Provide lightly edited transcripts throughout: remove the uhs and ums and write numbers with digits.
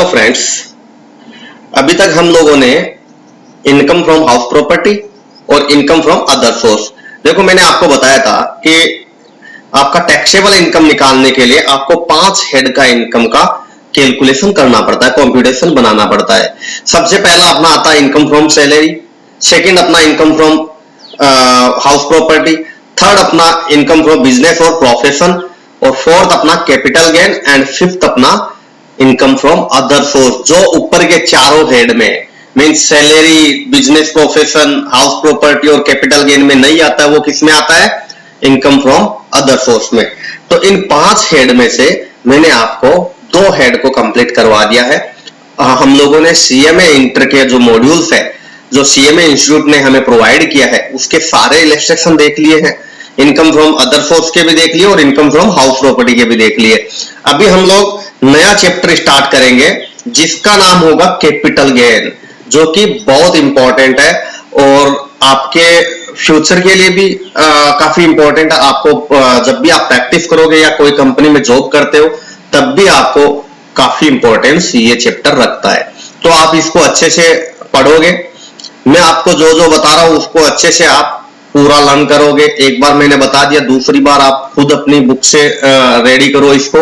Hello friends, अभी तक हम लोगों ने इनकम फ्रॉम हाउस प्रॉपर्टी और इनकम फ्रॉम अदर सोर्स। देखो, मैंने आपको बताया था कि आपका टैक्सेबल इनकम निकालने के लिए आपको 5 हेड का इनकम का कैलकुलेशन करना पड़ता है, कंप्यूटेशन बनाना पड़ता है। सबसे पहला अपना आता है इनकम फ्रॉम सैलरी, सेकंड अपना income from house property, third अपना इनकम फ्रॉम बिजनेस और प्रोफेशन, और फोर्थ अपना कैपिटल गेन, एंड फिफ्थ अपना इनकम फ्रॉम अदर सोर्स। जो ऊपर के चारों हेड में means salary, business, profession, house property और कैपिटल गेन में नहीं आता है, वो किस में आता है? इनकम फ्रॉम अदर सोर्स में। तो इन 5 हेड में से मैंने आपको 2 हेड को कंप्लीट करवा दिया है। हम लोगों ने सीएमए इंटर के जो मॉड्यूल्स है, जो सीएमए इंस्टीट्यूट ने हमें प्रोवाइड किया है, उसके सारे इलस्ट्रेशन देख लिए हैं। इनकम फ्रॉम अदर सोर्स के भी देख लिए और इनकम फ्रॉम हाउस प्रॉपर्टी के भी देख लिए। अभी हम लोग नया चैप्टर स्टार्ट करेंगे जिसका नाम होगा कैपिटल गेन, जो कि बहुत इंपॉर्टेंट है और आपके फ्यूचर के लिए भी काफी इंपॉर्टेंट है। आपको जब भी आप प्रैक्टिस करोगे या कोई कंपनी में जॉब करते हो, तब भी आपको काफी इंपॉर्टेंस ये चैप्टर रखता है। तो आप इसको अच्छे से पढ़ोगे, मैं आपको जो जो बता रहा हूं उसको अच्छे से आप पूरा लर्न करोगे। एक बार मैंने बता दिया, दूसरी बार आप खुद अपनी बुक से रेडी करो इसको,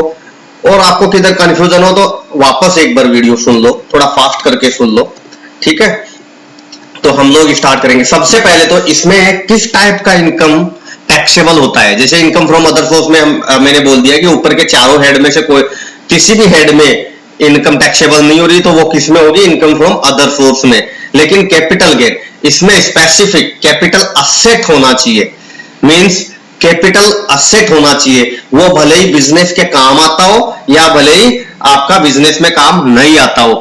और आपको किधर कंफ्यूजन हो तो वापस एक बार वीडियो सुन लो, थोड़ा फास्ट करके सुन लो, ठीक है। तो हम लोग स्टार्ट करेंगे। सबसे पहले तो इसमें किस टाइप का इनकम टैक्सेबल होता है। जैसे इनकम फ्रॉम अदर सोर्स में मैंने बोल दिया कि ऊपर के चारों हेड में से कोई किसी भी हेड में इनकम टैक्सेबल नहीं हो रही, तो वो किस में होगी? इनकम फ्रॉम अदर सोर्स में। लेकिन कैपिटल गेन, इसमें स्पेसिफिक कैपिटल असेट होना चाहिए, मींस कैपिटल असेट होना चाहिए। वो भले ही बिजनेस के काम आता हो या भले ही आपका बिजनेस में काम नहीं आता हो,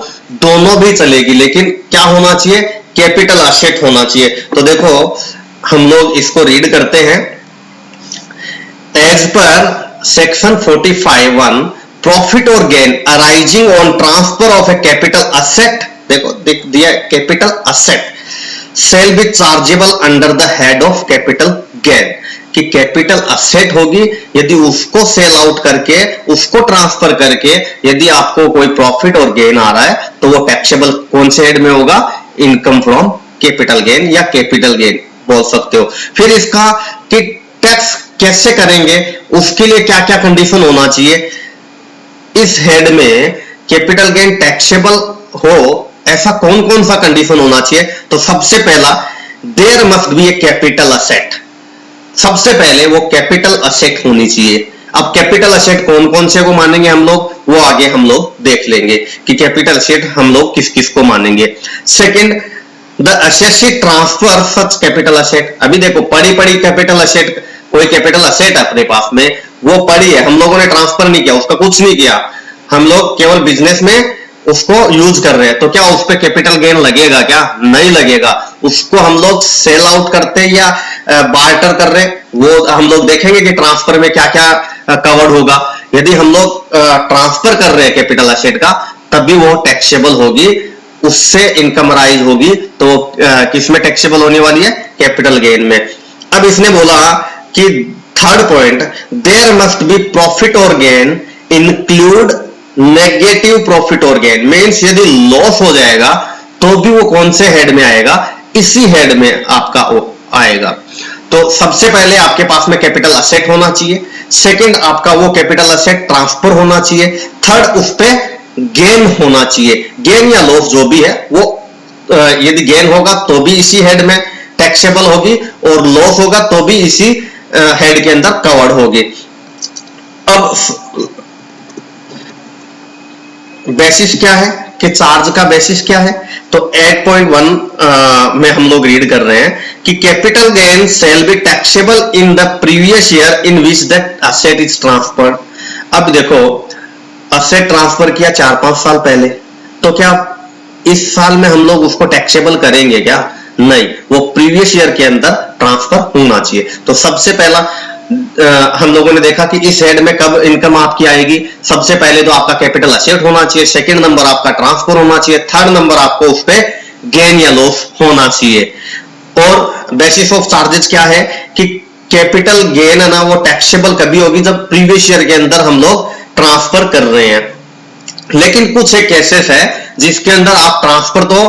दोनों भी चलेगी, लेकिन क्या होना चाहिए? कैपिटल असेट होना चाहिए। तो देखो, हम लोग इसको रीड करते हैं। एज पर सेक्शन 45(1) प्रॉफिट और gain arising on transfer of a capital asset, देखो देख दिया capital asset, shall be chargeable under the head of capital gain. कि कैपिटल असेट होगी, यदि उसको सेल आउट करके, उसको ट्रांसफर करके यदि आपको कोई प्रॉफिट और गेन आ रहा है, तो वो टैक्सेबल कौन से हेड में होगा? इनकम फ्रॉम कैपिटल गेन या कैपिटल गेन बोल सकते हो। फिर इसका कि टैक्स कैसे करेंगे, उसके लिए क्या क्या कंडीशन होना चाहिए। इस हेड में कैपिटल गेन टैक्सेबल हो, ऐसा कौन कौन सा कंडीशन होना चाहिए? तो सबसे पहला, there must be a capital asset. सबसे पहले वो कैपिटल असेट होनी चाहिए। अब कैपिटल असेट कौन कौन से को मानेंगे हम लोग, वो आगे हम लोग देख लेंगे कि कैपिटल असेट हम लोग किस किस को मानेंगे। Second, the asset transfer such capital asset. अभी देखो, पड़ी कैपिटल असेट, कोई कैपिटल असेट अपने पास में वो पड़ी है, हम लोगों ने ट्रांसफर नहीं किया, उसका कुछ नहीं किया, हम लोग केवल बिजनेस में उसको यूज कर रहे हैं, तो क्या उस पर कैपिटल गेन लगेगा? क्या नहीं लगेगा। उसको हम लोग सेल आउट करते या बार्टर कर रहे, वो हम लोग देखेंगे कि ट्रांसफर में क्या क्या कवर्ड होगा। यदि हम लोग ट्रांसफर कर रहे हैं कैपिटल असेट का, तब भी वो टैक्सेबल होगी, उससे इनकम राइज होगी। तो किसमें टैक्सेबल होने वाली है? कैपिटल गेन में। अब इसने बोला कि third point, there must be profit और गेन इंक्लूड नेगेटिव प्रॉफिट और गेन, मींस यदि लॉस हो जाएगा तो भी वो कौन से हेड में आएगा? इसी हेड में आपका आएगा। तो सबसे पहले आपके पास में कैपिटल असेट होना चाहिए, सेकंड आपका वो कैपिटल असेट ट्रांसफर होना चाहिए, थर्ड उस पे गेन होना चाहिए। गेन या लॉस जो भी है वो यदि गेन होगा तो भी इसी हेड में टैक्सेबल होगी, और लॉस होगा तो भी इसी हेड के अंदर कवर्ड होगी। अब बेसिस क्या है कि चार्ज का बेसिस क्या है? तो 8.1 में हम लोग रीड कर रहे हैं कि capital gain shall be taxable in the previous year in which that asset is transferred. अब देखो, असेट ट्रांसफर किया 4-5 साल पहले, तो क्या इस साल में हम लोग उसको टैक्सेबल करेंगे क्या? नहीं, वो प्रीवियस ईयर के अंदर ट्रांसफर होना चाहिए। तो सबसे पहला हम लोगों ने देखा कि इस हेड में कब इनकम आपकी आएगी। सबसे पहले तो आपका कैपिटल असेट होना चाहिए, सेकंड नंबर आपका ट्रांसफर होना चाहिए, थर्ड नंबर आपको उस पे गेन या लॉस होना चाहिए। और बेसिस ऑफ चार्जेस क्या है कि कैपिटल गेन है ना, वो टैक्सेबल कभी होगी जब प्रीवियस ईयर के अंदर हम लोग ट्रांसफर कर रहे हैं। लेकिन कुछ एक केसेस है जिसके अंदर आप ट्रांसफर तो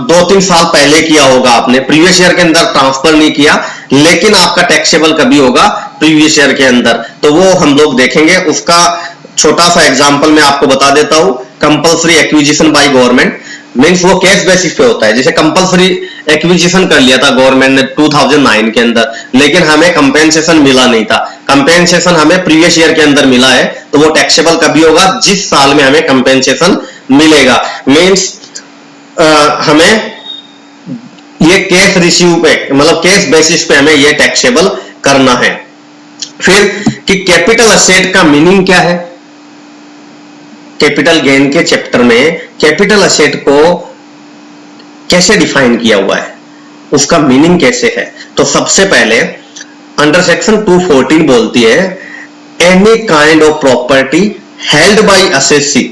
2-3 साल पहले किया होगा, आपने प्रीवियस ईयर के अंदर ट्रांसफर नहीं किया, लेकिन आपका टैक्सेबल कभी होगा प्रीवियस ईयर के अंदर, तो वो हम लोग देखेंगे। उसका छोटा सा एग्जांपल मैं आपको बता देता हूं। Compulsory acquisition by government means वो केस बेसिस पे होता है। जैसे कंपलसरी एक्विजिशन कर लिया था गवर्नमेंट ने 2009 के अंदर, लेकिन हमें कंपेंसेशन मिला नहीं था, कंपेंसेशन हमें प्रीवियस ईयर के अंदर मिला है, तो वो टैक्सेबल कभी होगा जिस साल में हमें कंपेंसेशन मिलेगा। मींस हमें ये केस रिसीव पे मतलब केस बेसिस पे हमें ये टैक्सेबल करना है। फिर कि कैपिटल असेट का मीनिंग क्या है। कैपिटल गेन के चैप्टर में कैपिटल असेट को कैसे डिफाइन किया हुआ है, उसका मीनिंग कैसे है। तो सबसे पहले अंडर सेक्शन 214 बोलती है any kind of property held by assessee,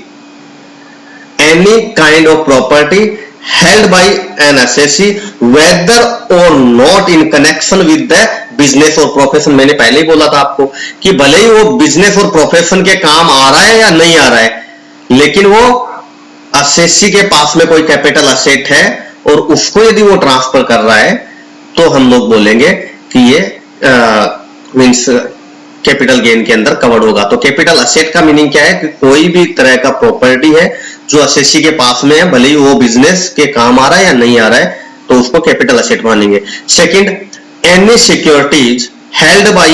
any kind of property held by an assessee whether or not in connection with the business or profession। मैंने पहले ही बोला था आपको कि भले ही वो बिजनेस और प्रोफेशन के काम आ रहा है या नहीं आ रहा है, लेकिन वो असेसी के पास में कोई कैपिटल असेट है और उसको यदि वो ट्रांसफर कर रहा है तो हम लोग बोलेंगे कि ये मींस कैपिटल गेन के अंदर कवर्ड होगा। तो कैपिटल असेट का मीनिंग क्या है कि कोई भी तरह का प्रॉपर्टी है जो असेसी के पास में है, भले ही वो बिजनेस के काम आ रहा है या नहीं आ रहा है, तो उसको कैपिटल असेट मानेंगे। Second, any securities held by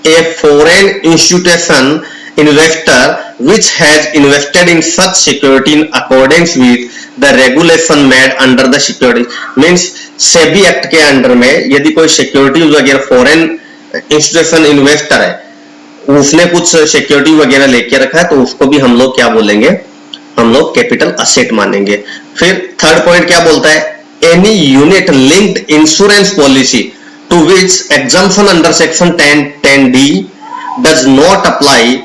a foreign institution investor which has invested in such security in accordance with the regulation made under the security means SEBI act के अंडर में यदि कोई सिक्योरिटी वगैरह फॉरेन इंस्टीट्यूशन इन्वेस्टर है, उसने कुछ security वगैरह लेके रखा है, तो उसको भी हम लोग क्या बोलेंगे, हम लोग कैपिटल असेट मानेंगे। फिर थर्ड पॉइंट क्या बोलता है, any unit linked insurance policy to which exemption under section 10(10)(d) does not apply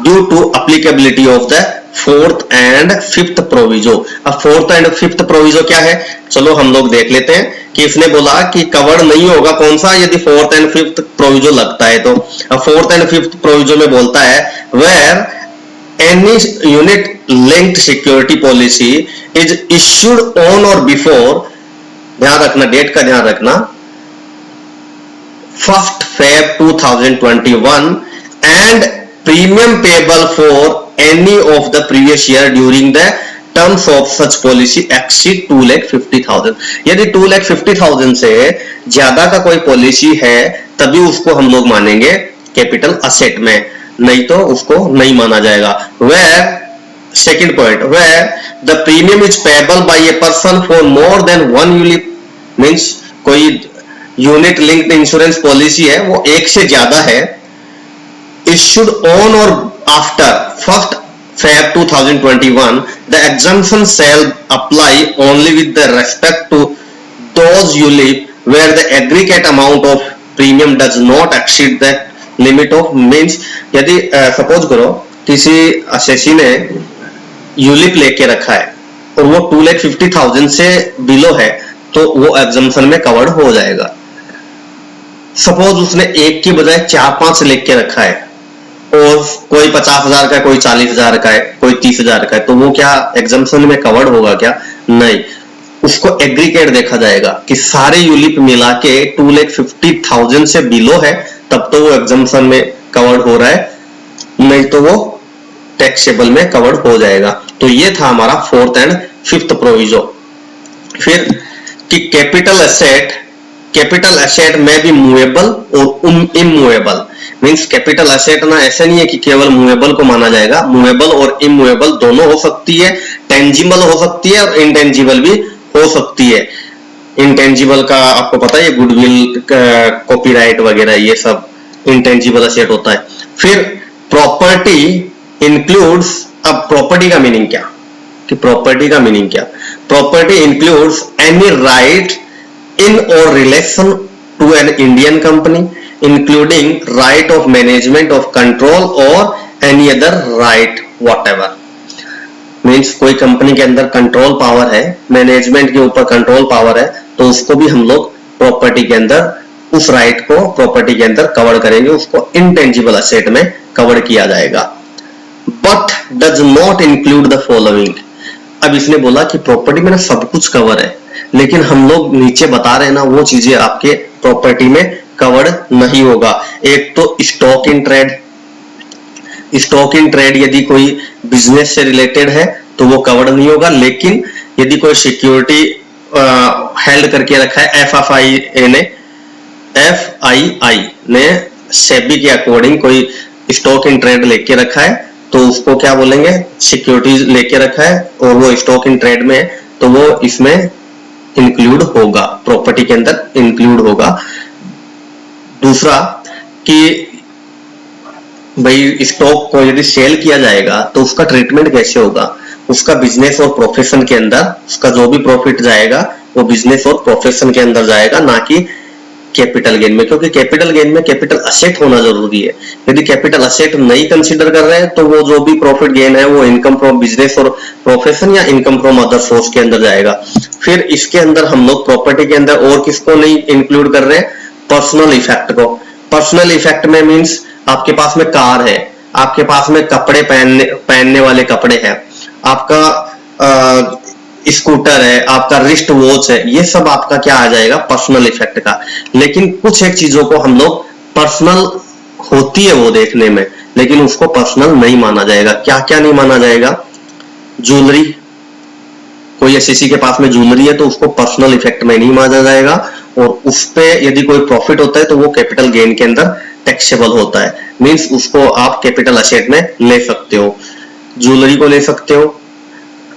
due to applicability of the fourth and fifth proviso. अब फोर्थ एंड फिफ्थ प्रोविजो क्या है, चलो हम लोग देख लेते हैं कि इसने बोला कि कवर नहीं होगा कौन सा, यदि फोर्थ एंड फिफ्थ प्रोविजो लगता है तो। अब फोर्थ एंड फिफ्थ प्रोविजो में बोलता है where any unit linked security policy is issued on और बिफोर, ध्यान रखना डेट का ध्यान रखना, 1st Feb 2021 and premium payable for any of the previous year during the terms of such policy exceed 2,50,000। यदि 2,50,000 से ज्यादा का कोई पॉलिसी है तभी उसको हम लोग मानेंगे कैपिटल असेट में, नहीं तो उसको नहीं माना जाएगा। Where second point, where the premium is payable by a person for more than one unit means कोई यूनिट लिंक्ड इंश्योरेंस पॉलिसी है वो एक से ज्यादा है, issued on or after 1st Feb 2021, the exemption shall apply only with the respect to those ULIP where the aggregate amount of premium does not exceed the limit of means यदि suppose करो किसी assessee ने ULIP लेके रखा है और वो 2,50,000 से बिलो है तो वो एग्जम्पशन में कवर्ड हो जाएगा। सपोज उसने एक की बजाय 4-5 लेके रखा है और कोई 50,000 का, कोई 40,000 का है, कोई 30,000 का है, तो वो क्या एग्जम्पशन में कवर्ड होगा क्या, नहीं। उसको एग्रीगेट देखा जाएगा कि सारे यूलिप मिला के 2,50,000 से बिलो है तब तो वो एग्जम्पशन में कवर्ड हो रहा है, नहीं तो वो टैक्सेबल में कवर्ड हो जाएगा। तो ये था हमारा फोर्थ एंड फिफ्थ प्रोविजो। फिर कि कैपिटल असेट में भी मूवेबल और इमूवेबल मींस कैपिटल असेट ना ऐसा नहीं है कि केवल मूवेबल को माना जाएगा, मूवेबल और इमूवेबल दोनों हो सकती है, टेंजिबल हो सकती है और इंटेंजिबल भी हो सकती है। इंटेंजिबल का आपको पता है गुडविल, कॉपीराइट वगैरह ये सब इंटेंजिबल असेट होता है। फिर प्रॉपर्टी इंक्लूड्स, अब प्रॉपर्टी का मीनिंग क्या, कि प्रॉपर्टी का मीनिंग क्या, property includes any right in or relation to an Indian company including right of management of control or any other right whatever means कोई कंपनी के अंदर कंट्रोल पावर है, मैनेजमेंट के ऊपर कंट्रोल पावर है, तो उसको भी हम लोग प्रॉपर्टी के अंदर उस राइट को प्रॉपर्टी के अंदर कवर करेंगे, उसको इंटेंजिबल असेट में कवर किया जाएगा। But does not include the following. अब इसने बोला कि प्रॉपर्टी में ना सब कुछ कवर है, लेकिन हम लोग नीचे बता रहे हैं ना वो चीजें आपके प्रॉपर्टी में कवर्ड नहीं होगा। एक तो stock in trade, stock in trade यदि कोई बिजनेस से रिलेटेड है तो वो कवर्ड नहीं होगा, लेकिन यदि कोई सिक्योरिटी हेल्ड करके रखा है एफआईआई ने सेबी के अकॉर्डिंग कोई स्टॉक इन ट्रेड लेके रखा है तो उसको क्या बोलेंगे, सिक्योरिटीज लेके रखा है और वो स्टॉक इन ट्रेड में है तो वो इसमें इंक्लूड होगा, प्रॉपर्टी के अंदर इंक्लूड होगा। दूसरा कि भाई स्टॉक को यदि सेल किया जाएगा तो उसका ट्रीटमेंट कैसे होगा, उसका बिजनेस और प्रोफेशन के अंदर उसका जो भी प्रॉफिट जाएगा वो बिजनेस और प्रोफेशन के अंदर जाएगा, ना कि कैपिटल गेन में, क्योंकि कैपिटल गेन में कैपिटल असेट होना जरूरी है। यदि कैपिटल असेट नहीं कंसीडर कर रहे हैं तो वो जो भी प्रॉफिट गेन है वो इनकम फ्रॉम बिजनेस और प्रोफेशन या इनकम फ्रॉम अदर सोर्स के अंदर जाएगा। फिर इसके अंदर हम लोग प्रॉपर्टी के अंदर और किसको नहीं इंक्लूड कर रहे हैं, पर्सनल इफेक्ट को। पर्सनल इफेक्ट में मीन्स आपके पास में कार है, आपके पास में कपड़े पहनने वाले कपड़े हैं, आपका स्कूटर है, आपका रिस्ट वॉच है, ये सब आपका क्या आ जाएगा, पर्सनल इफेक्ट का। लेकिन कुछ एक चीजों को हम लोग पर्सनल होती है वो देखने में, लेकिन उसको पर्सनल नहीं माना जाएगा। क्या क्या नहीं माना जाएगा, ज्वेलरी, कोई एसएससी के पास में ज्वेलरी है तो उसको पर्सनल इफेक्ट में नहीं माना जाएगा, और उस पे यदि कोई प्रॉफिट होता है तो वो कैपिटल गेन के अंदर टैक्सेबल होता है, मींस उसको आप कैपिटल असेट में ले सकते हो, ज्वेलरी को ले सकते हो।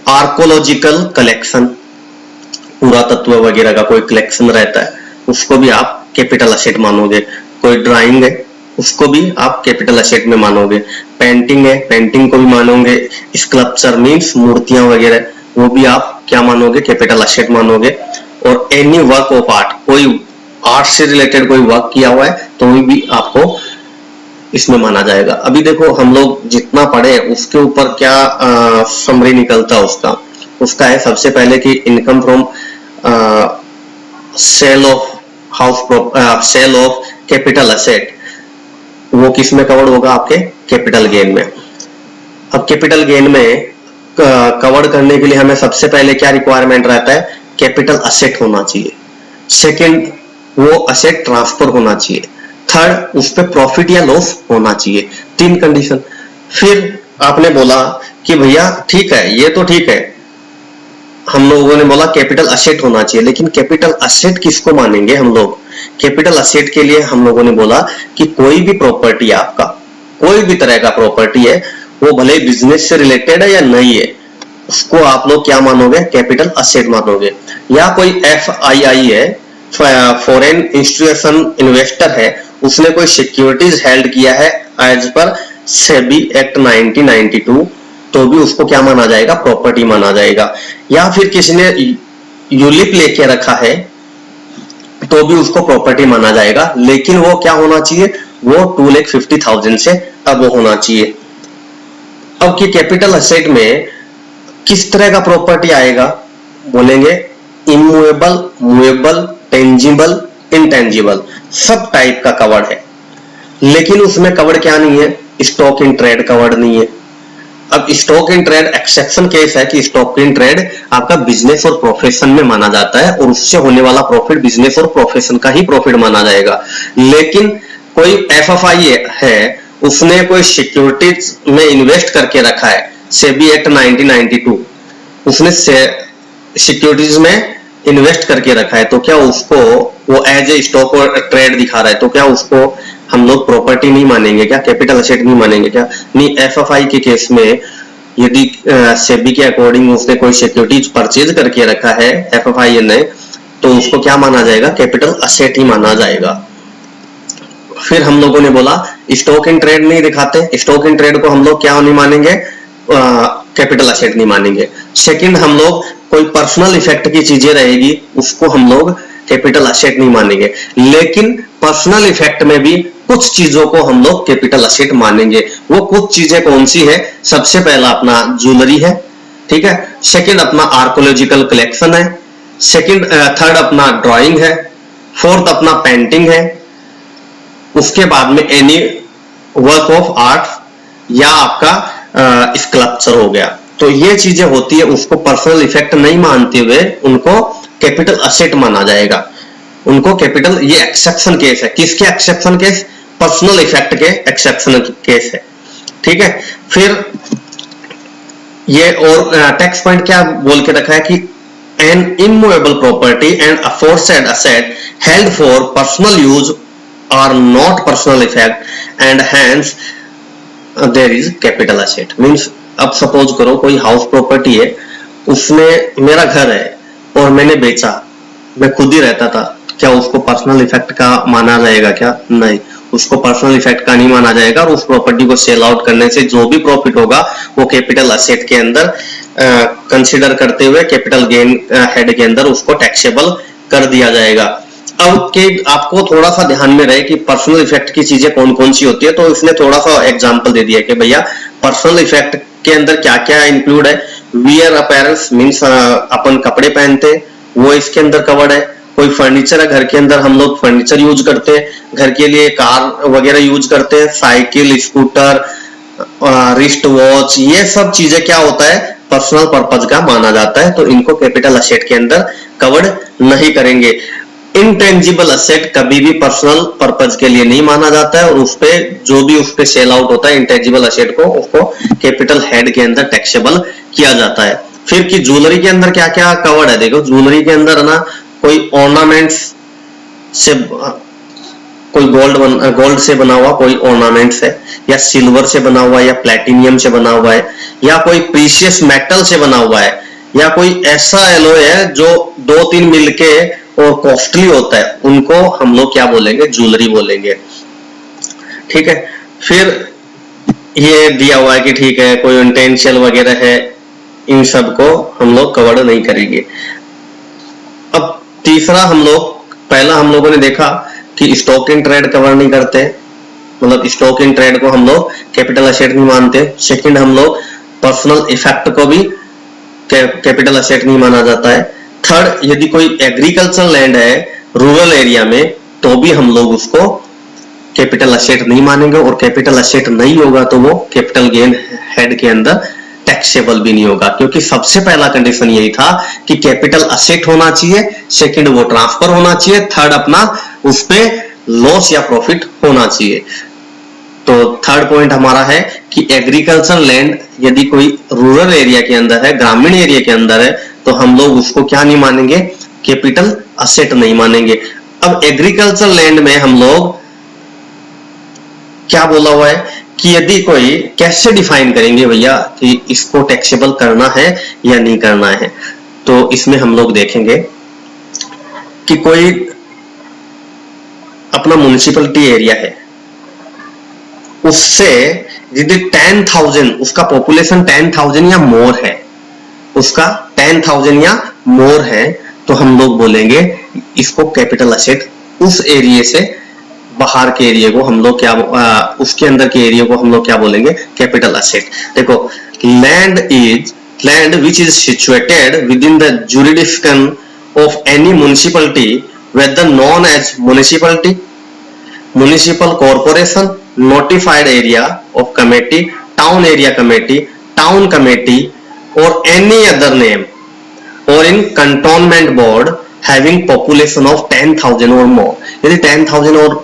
आर्कोलॉजिकल कलेक्शन, पुरातत्व वगैरह का कोई कलेक्शन रहता है उसको भी आप कैपिटल असेट मानोगे। कोई ड्राइंग है उसको भी आप कैपिटल असेट में मानोगे। पेंटिंग है, पेंटिंग को भी मानोगे। स्कल्पचर मींस मूर्तियां वगैरह, वो भी आप क्या मानोगे, कैपिटल असेट मानोगे। और एनी वर्क ऑफ आर्ट, कोई आर्ट से रिलेटेड कोई वर्क किया हुआ है तो वो भी आपको इसमें माना जाएगा। अभी देखो हम लोग जितना पढ़े उसके ऊपर क्या समरी निकलता है उसका है सबसे पहले कि income from sale of capital asset, वो किस में कवर्ड होगा, आपके कैपिटल गेन में। अब कैपिटल गेन में कवर्ड करने के लिए हमें सबसे पहले क्या रिक्वायरमेंट रहता है, कैपिटल असेट होना चाहिए। सेकंड, वो असेट ट्रांसफर होना चाहिए। थर्ड, उस पे प्रॉफिट या लॉस होना चाहिए। 3 कंडीशन। फिर आपने बोला कि भैया ठीक है, ये तो ठीक है, हम लोगों ने बोला कैपिटल असेट होना चाहिए, लेकिन कैपिटल असेट किसको मानेंगे हम लोग। कैपिटल असेट के लिए हम लोगों ने बोला कि कोई भी प्रॉपर्टी है आपका, कोई भी तरह का प्रॉपर्टी है, वो भले बिजनेस से रिलेटेड है या नहीं है, उसको आप लोग क्या मानोगे, कैपिटल असेट मानोगे। या कोई एफआईआई है, फॉरेन इंस्टीट्यूशन इन्वेस्टर है, उसने कोई सिक्योरिटीज हेल्ड किया है एज पर सेबी एक्ट 1992, तो भी उसको क्या माना जाएगा, प्रॉपर्टी माना जाएगा। या फिर किसी ने यूलिप लेके रखा है तो भी उसको प्रॉपर्टी माना जाएगा, लेकिन वो क्या होना चाहिए, वो 2,50,000 से अब होना चाहिए। अब की कैपिटल असेट में किस तरह का प्रॉपर्टी आएगा, बोलेंगे इमूवेबल, मूवेबल, टेंजिबल, इंटेंजिबल, सब टाइप का कवर्ड है। लेकिन उसमें कवर्ड क्या नहीं है, स्टॉक इन ट्रेड कवर्ड नहीं है। अब stock in trade exception case है कि स्टॉक इन ट्रेड आपका बिजनेस और प्रोफेशन में माना जाता है और उससे होने वाला प्रॉफिट बिजनेस और प्रोफेशन का ही प्रॉफिट माना जाएगा। लेकिन कोई एफएफआई है, उसने कोई सिक्योरिटीज में इन्वेस्ट करके रखा है, सेबी एक्ट 1992, उसने सिक्योरिटीज में इन्वेस्ट करके रखा है, तो क्या उसको वो एज ए स्टॉक और ट्रेड दिखा रहा है, तो क्या उसको हम लोग प्रॉपर्टी नहीं मानेंगे क्या, कैपिटल असेट नहीं मानेंगे क्या? नहीं, एफएफआई के केस में यदि सेबी के अकॉर्डिंग उसने कोई सिक्योरिटीज परचेज करके रखा है एफएफआई ने, तो उसको क्या माना जाएगा, कैपिटल असेट ही माना जाएगा। फिर हम लोगों ने बोला स्टॉक इन ट्रेड नहीं दिखाते, स्टॉक इन ट्रेड को हम लोग क्या नहीं मानेंगे, कैपिटल असेट नहीं मानेंगे। सेकंड, हम लोग कोई पर्सनल इफेक्ट की चीजें रहेगी उसको हम लोग कैपिटल असेट नहीं मानेंगे, लेकिन पर्सनल इफेक्ट में भी कुछ चीजों को हम लोग कैपिटल असेट मानेंगे। वो कुछ चीजें कौन सी है, सबसे पहला अपना ज्वेलरी है, ठीक है। सेकंड अपना आर्कोलॉजिकल कलेक्शन है। थर्ड अपना ड्राइंग है। फोर्थ अपना पेंटिंग है। उसके बाद में एनी वर्क ऑफ आर्ट या आपका स्कल्पचर हो गया। तो ये चीजें होती है, उसको पर्सनल इफेक्ट नहीं मानते हुए उनको कैपिटल असेट माना जाएगा। उनको कैपिटल, ये एक्सेप्शन केस है। किसके एक्सेप्शन केस? पर्सनल इफेक्ट के एक्सेप्शन केस है। ठीक है। फिर ये और टैक्स पॉइंट क्या बोल के रखा है कि an immovable property and aforesaid asset held for personal use are not personal effect and hence there is capital asset। means अब सपोज करो कोई हाउस प्रॉपर्टी है, उसमें मेरा घर है और मैंने बेचा, मैं खुद ही रहता था, क्या उसको पर्सनल इफेक्ट का माना जाएगा क्या? नहीं, उसको पर्सनल इफेक्ट का नहीं माना जाएगा। और उस प्रॉपर्टी को सेल आउट करने से जो भी प्रॉफिट होगा वो कैपिटल असेट के अंदर कंसीडर करते हुए कैपिटल गेन हेड के अंदर उसको टैक्सेबल कर दिया जाएगा। अब के आपको थोड़ा सा ध्यान में रहे कि पर्सनल इफेक्ट की चीजें कौन कौन सी होती है, तो इसने थोड़ा सा एग्जांपल दे दिया कि भैया पर्सनल इफेक्ट के अंदर क्या क्या इंक्लूड है। वियर अपैरेल्स मींस अपन कपड़े पहनते, वो इसके अंदर कवर्ड है। कोई फर्नीचर है, घर के अंदर हम लोग फर्नीचर यूज करते हैं, घर के लिए कार वगैरह यूज करते हैं, साइकिल, स्कूटर, रिस्ट वॉच, ये सब चीजें क्या होता है? पर्सनल पर्पज का माना जाता है, तो इनको कैपिटल असेट के अंदर कवर्ड नहीं करेंगे। इंटेंजिबल असेट कभी भी पर्सनल पर्पज के लिए नहीं माना जाता है और उसपे जो भी उसपे सेल आउट होता है इंटेंजिबल असेट को, उसको कैपिटल हेड के अंदर टैक्सेबल किया जाता है। फिर कि ज्वेलरी के अंदर क्या क्या कवर्ड है, देखो ज्वेलरी के अंदर ना कोई ऑर्नामेंट्स से, कोई गोल्ड से बना हुआ कोई ऑर्नामेंट्स है, या सिल्वर से बना हुआ है, या प्लेटिनियम से बना हुआ है, या कोई प्रीशियस मेटल से बना हुआ है, या कोई ऐसा एलॉय है जो 2-3 मिलके और कॉस्टली होता है, उनको हम लोग क्या बोलेंगे? ज्वेलरी बोलेंगे। ठीक है। फिर ये दिया हुआ है कि ठीक है कोई इंटेंशियल वगैरह है, इन सब को हम लोग कवर नहीं करेंगे। अब तीसरा पहला हम लोगों ने देखा कि स्टॉक इन ट्रेड कवर नहीं करते, मतलब स्टॉक इन ट्रेड को हम लोग कैपिटल असेट नहीं मानते। सेकंड, हम लोग पर्सनल इफेक्ट को भी कैपिटल असेट नहीं माना जाता है। थर्ड, यदि कोई एग्रीकल्चर लैंड है रूरल एरिया में, तो भी हम लोग उसको कैपिटल असेट नहीं मानेंगे, और कैपिटल असेट नहीं होगा तो वो कैपिटल गेन हेड के अंदर टैक्सेबल भी नहीं होगा, क्योंकि सबसे पहला कंडीशन यही था कि कैपिटल असेट होना चाहिए, सेकंड वो ट्रांसफर होना चाहिए, थर्ड अपना उस पे लॉस या प्रॉफिट होना चाहिए। तो थर्ड पॉइंट हमारा है कि एग्रीकल्चर लैंड यदि कोई रूरल एरिया के अंदर है, ग्रामीण एरिया के अंदर है, तो हम लोग उसको क्या नहीं मानेंगे? कैपिटल असेट नहीं मानेंगे। अब एग्रीकल्चर लैंड में हम लोग क्या बोला हुआ है कि यदि कोई, कैसे डिफाइन करेंगे भैया कि इसको टैक्सेबल करना है या नहीं करना है? तो इसमें हम लोग देखेंगे कि कोई अपना म्युनिसिपैलिटी एरिया है, उससे यदि 10,000, उसका पॉपुलेशन 10,000 या मोर है, उसका 10,000 या मोर है, तो हम लोग बोलेंगे इसको कैपिटल असेट। उस एरिया से बाहर के एरिया को हम लोग क्या, उसके अंदर के एरिया को हम लोग क्या बोलेंगे? Capital asset. देखो, land which is situated within the jurisdiction of any municipality whether known as municipality, municipal corporation, notified area of committee, town area committee, town committee or any other name, or in cantonment board having population of 10,000 or more। यदि 10,000 और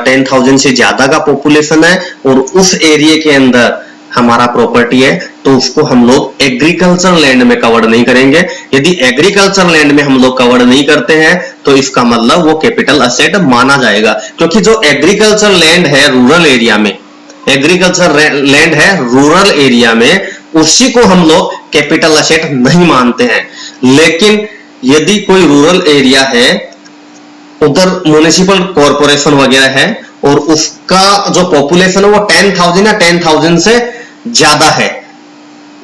10,000 से ज्यादा का population है और उस area के अंदर हमारा प्रॉपर्टी है, तो उसको हम लोग एग्रीकल्चर लैंड में कवर नहीं करेंगे। यदि एग्रीकल्चर लैंड में हम लोग कवर नहीं करते हैं तो इसका मतलब वो कैपिटल असेट माना जाएगा, क्योंकि जो एग्रीकल्चर लैंड है रूरल एरिया में, एग्रीकल्चर लैंड है रूरल एरिया में, उसी को हम लोग कैपिटल असेट नहीं मानते हैं। लेकिन यदि कोई रूरल एरिया है, उधर म्युनिसिपल कॉर्पोरेशन वगैरह है और उसका जो पॉपुलेशन है वो 10,000 या 10,000 से ज्यादा है,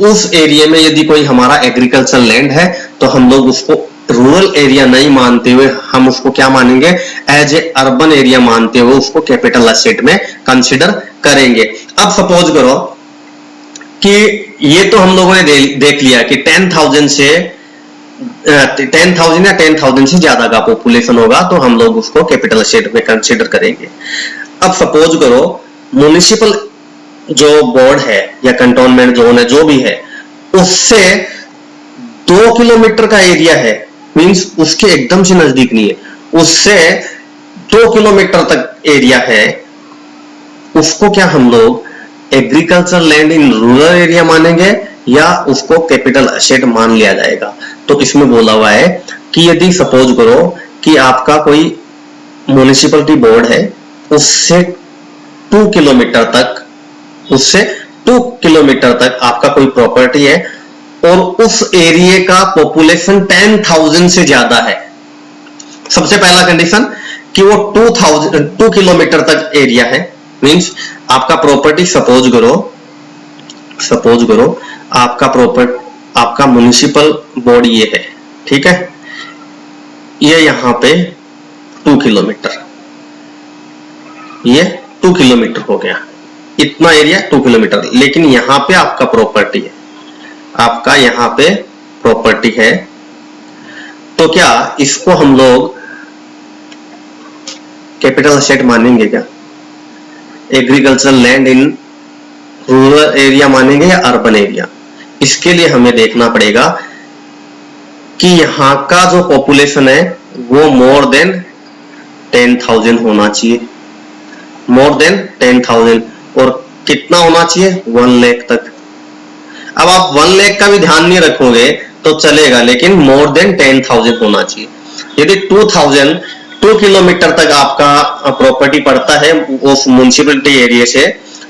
उस एरिया में यदि कोई हमारा एग्रीकल्चर लैंड है, तो हम लोग उसको रूरल एरिया नहीं मानते हुए हम उसको क्या मानेंगे? एज ए अर्बन एरिया मानते हुए उसको कैपिटल असेट में कंसीडर करेंगे। अब सपोज करो कि ये तो हम लोगों ने देख लिया कि 10,000 से 10,000 या 10,000 से ज्यादा का पॉपुलेशन होगा तो हम लोग उसको कैपिटल असेट में कंसीडर करेंगे। अब सपोज करो म्युनिसिपल जो बोर्ड है या कंटोनमेंट जोन है जो भी है, उससे 2 किलोमीटर का एरिया है, मींस उसके एकदम से नजदीक नहीं है, उससे 2 किलोमीटर तक एरिया है, उसको क्या हम लोग agriculture land in rural area मानेंगे या उसको कैपिटल एसेट मान लिया जाएगा? तो इसमें बोला हुआ है कि यदि सपोज करो कि आपका कोई म्युनिसिपैलिटी बोर्ड है, उससे 2 किलोमीटर तक आपका कोई प्रॉपर्टी है और उस एरिया का पॉपुलेशन 10,000 से ज्यादा है। सबसे पहला कंडीशन कि वो 2 किलोमीटर तक एरिया है, मींस आपका प्रॉपर्टी सपोज करो आपका म्युनिसिपल बोर्ड ये है, ठीक है, ये यहां पे 2 किलोमीटर, ये 2 किलोमीटर हो गया, इतना एरिया 2 किलोमीटर, लेकिन यहां पे आपका प्रॉपर्टी है, तो क्या इसको हम लोग कैपिटल एसेट मानेंगे क्या? Agriculture land in rural area मानेंगे या अर्बन एरिया? इसके लिए हमें देखना पड़ेगा कि यहां का जो पॉपुलेशन है वो मोर देन 10,000 होना चाहिए, मोर देन 10,000, और कितना होना चाहिए? 1 लाख तक। अब आप 1 लाख का भी ध्यान नहीं रखोगे तो चलेगा, लेकिन मोर देन 10,000 होना चाहिए। यदि 2 किलोमीटर तक आपका प्रॉपर्टी पड़ता है उस म्युनिसिपैलिटी एरिया से,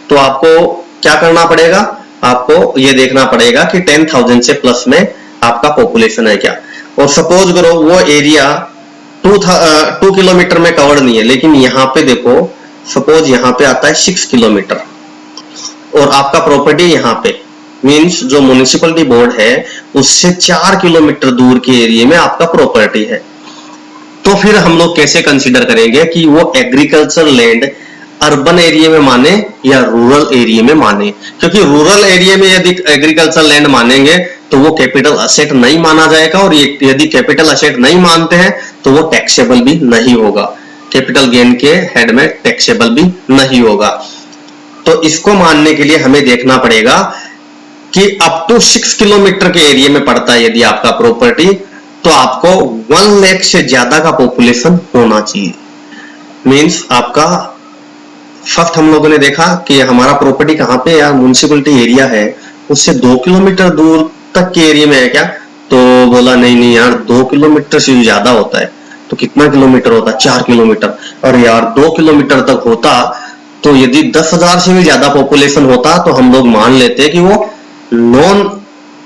तो आपको क्या करना पड़ेगा? आपको ये देखना पड़ेगा कि 10,000 से प्लस में आपका पॉपुलेशन है क्या। और सपोज करो वो एरिया 2 किलोमीटर में कवर्ड नहीं है, लेकिन यहाँ पे देखो, सपोज यहाँ पे आता है 6 किलोमीटर और आपका प्रॉपर्टी यहाँ पे, मींस जो म्युनिसिपैलिटी बोर्ड है उससे 4 किलोमीटर दूर के एरिया में आपका प्रॉपर्टी है। तो फिर हम लोग कैसे कंसीडर करेंगे कि वो एग्रीकल्चर लैंड अर्बन एरिया में माने या रूरल एरिया में माने? क्योंकि रूरल एरिया में यदि एग्रीकल्चर लैंड मानेंगे तो वो कैपिटल एसेट नहीं माना जाएगा, और यदि कैपिटल एसेट नहीं मानते हैं तो वो टैक्सेबल भी नहीं होगा, कैपिटल गेन के हेड में टैक्सेबल भी नहीं होगा। तो इसको मानने के लिए हमें देखना पड़ेगा कि अप टू 6 किलोमीटर के एरिया में पड़ता है यदि आपका प्रॉपर्टी, तो आपको 1 लाख से ज्यादा का पॉपुलेशन होना चाहिए। मींस आपका फर्स्ट हम लोगों ने देखा कि हमारा प्रॉपर्टी कहां पे यार म्युनिसिपैलिटी एरिया है, उससे 2 किलोमीटर दूर तक के एरिया में है क्या? तो बोला नहीं यार 2 किलोमीटर से ज्यादा होता है। तो कितना किलोमीटर होता है? 4 किलोमीटर। और यार 2 किलोमीटर तक होता तो यदि 10,000 से भी ज्यादा पॉपुलेशन होता तो हम लोग मान लेते कि वो नॉन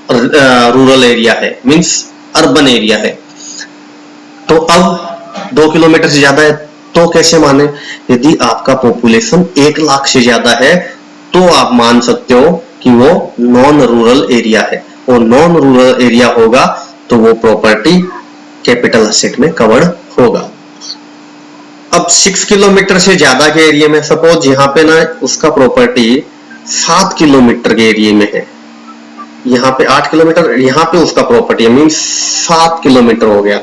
रूरल एरिया है, मींस अर्बन एरिया है। तो अब 2 किलोमीटर से ज्यादा है तो कैसे माने? यदि आपका पॉपुलेशन 1 लाख से ज्यादा है तो आप मान सकते हो कि वो नॉन रूरल एरिया है, और नॉन रूरल एरिया होगा तो वो प्रॉपर्टी कैपिटल एसेट में कवर्ड होगा। अब 6 किलोमीटर से ज्यादा के एरिया में, सपोज यहाँ पे ना उसका प्रॉपर्टी 7 किलोमीटर के एरिया में है, यहाँ पे 8 किलोमीटर, यहाँ पे उसका प्रॉपर्टी है, मीन 7 किलोमीटर हो गया।